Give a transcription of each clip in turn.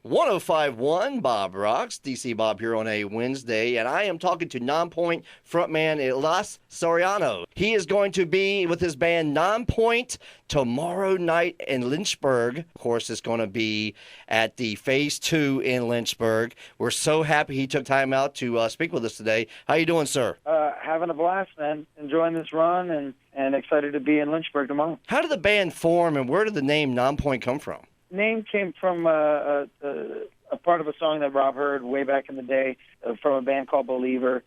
1051 Bob Rocks, DC Bob here on a Wednesday, and I am talking to Nonpoint frontman Elias Soriano. He is going to be with his band Nonpoint tomorrow night in Lynchburg. Of course, it's going to be at the Phase 2 in Lynchburg. We're so happy he took time out to speak with us today. How you doing, sir? Having a blast, man. Enjoying this run and excited to be in Lynchburg tomorrow. How did the band form, and where did the name Nonpoint come from? Name came from a part of a song that Rob heard way back in the day from a band called Believer.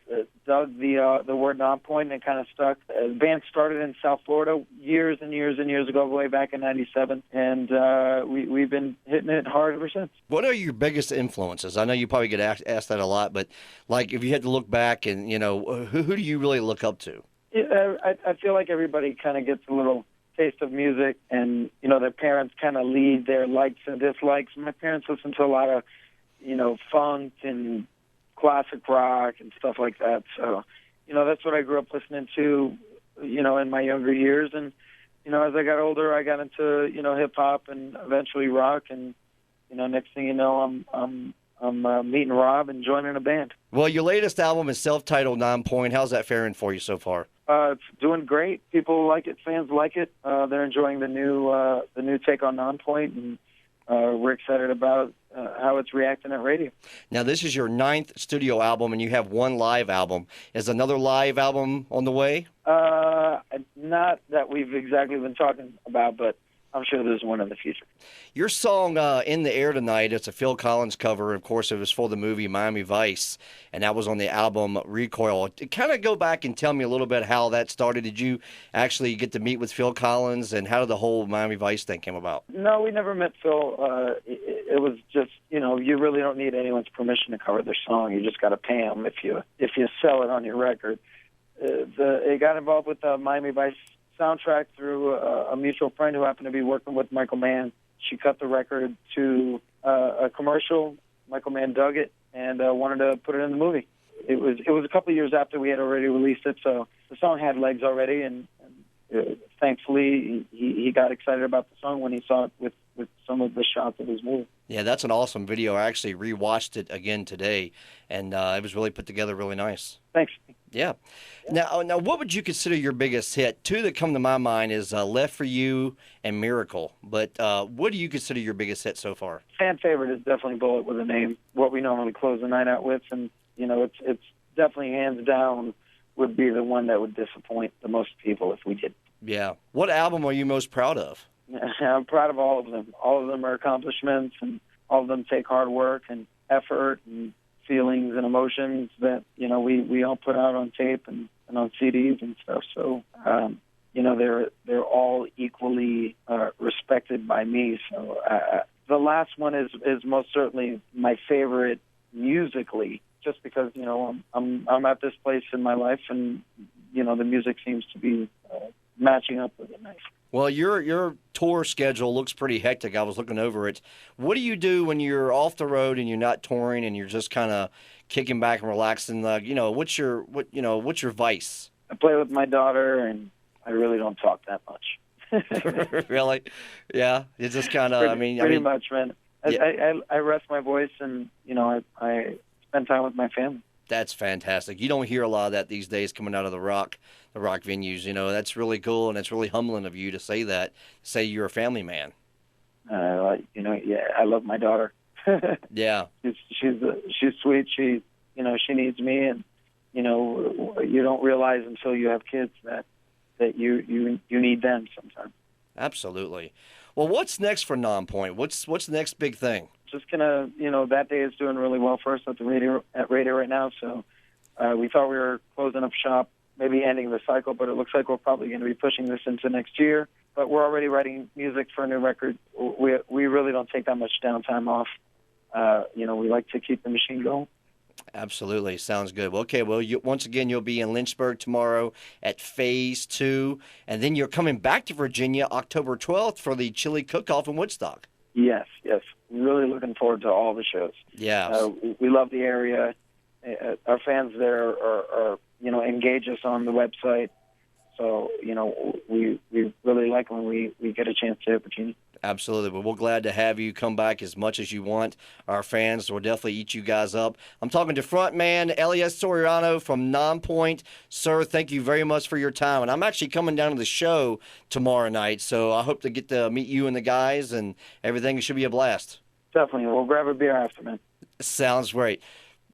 Dug the word Nonpoint, and it kind of stuck. The band started in South Florida years and years and years ago, way back in '97, and we've been hitting it hard ever since. What are your biggest influences? I know you probably get asked that a lot, but like if you had to look back and, who do you really look up to? I feel like everybody kind of gets a little taste of music, and their parents kind of lead their likes and dislikes. My parents listen to a lot of funk and classic rock and stuff like that, so that's what I grew up listening to in my younger years. And as I got older, I got into hip hop and eventually rock, and next thing you know, I'm meeting Rob and joining a band. Well, your latest album is self-titled Nonpoint. How's that faring for you so far? It's doing great. People like it. Fans like it. They're enjoying the new take on Nonpoint, and we're excited about how it's reacting at radio. Now, this is your 9th studio album, and you have one live album. Is another live album on the way? Not that we've exactly been talking about, but I'm sure there's one in the future. Your song, In the Air Tonight, it's a Phil Collins cover. Of course, it was for the movie Miami Vice, and that was on the album Recoil. Kind of go back and tell me a little bit how that started. Did you actually get to meet with Phil Collins, and how did the whole Miami Vice thing come about? No, we never met Phil. It was just, you really don't need anyone's permission to cover their song. You just got to pay them if you sell it on your record. It got involved with the Miami Vice soundtrack through a mutual friend who happened to be working with Michael Mann. She cut the record to a commercial. Michael Mann dug it and wanted to put it in the movie. It was a couple of years after we had already released it, so the song had legs already, and thankfully he got excited about the song when he saw it with some of the shots of his movie. Yeah, that's an awesome video. I actually rewatched it again today, and it was really put together really nice. Thanks. Yeah. Now, what would you consider your biggest hit? Two that come to my mind is Left for You and Miracle. But what do you consider your biggest hit so far? Fan favorite is definitely Bullet with a Name, what we normally close the night out with. And, it's definitely hands down would be the one that would disappoint the most people if we did. Yeah. What album are you most proud of? I'm proud of all of them. All of them are accomplishments, and all of them take hard work and effort and feelings and emotions that we all put out on tape and on CDs and stuff. So they're all equally respected by me. So the last one is most certainly my favorite musically, just because I'm at this place in my life, and the music seems to be matching up with it nice. Well, your tour schedule looks pretty hectic. I was looking over it. What do you do when you're off the road and you're not touring and you're just kind of kicking back and relaxing? What's your vice? I play with my daughter, and I really don't talk that much. Really? Yeah. It's just kind of. Pretty much, man. Yeah. I rest my voice, and I spend time with my family. That's fantastic. You don't hear a lot of that these days coming out of the rock venues. That's really cool, and it's really humbling of you to say that. Say you're a family man. I love my daughter. Yeah. She's sweet. She needs me, and you don't realize until you have kids that you need them sometimes. Absolutely. Well, what's next for Nonpoint? What's the next big thing? Just gonna, that day is doing really well for us at radio right now. So we thought we were closing up shop, maybe ending the cycle, but it looks like we're probably going to be pushing this into next year. But we're already writing music for a new record. We really don't take that much downtime off. We like to keep the machine going. Absolutely. Sounds good. Okay, well, once again, you'll be in Lynchburg tomorrow at Phase 2, and then you're coming back to Virginia October 12th for the Chili Cook-Off in Woodstock. Yes. Really looking forward to all the shows. Yeah. We love the area. Our fans there are engage us on the website. So, we really like when we get a chance to Virginia. Absolutely. But we're glad to have you come back as much as you want. Our fans will definitely eat you guys up. I'm talking to frontman Elias Soriano from Nonpoint. Sir, thank you very much for your time. And I'm actually coming down to the show tomorrow night, so I hope to get to meet you and the guys, and everything should be a blast. Definitely. We'll grab a beer after, man. Sounds great.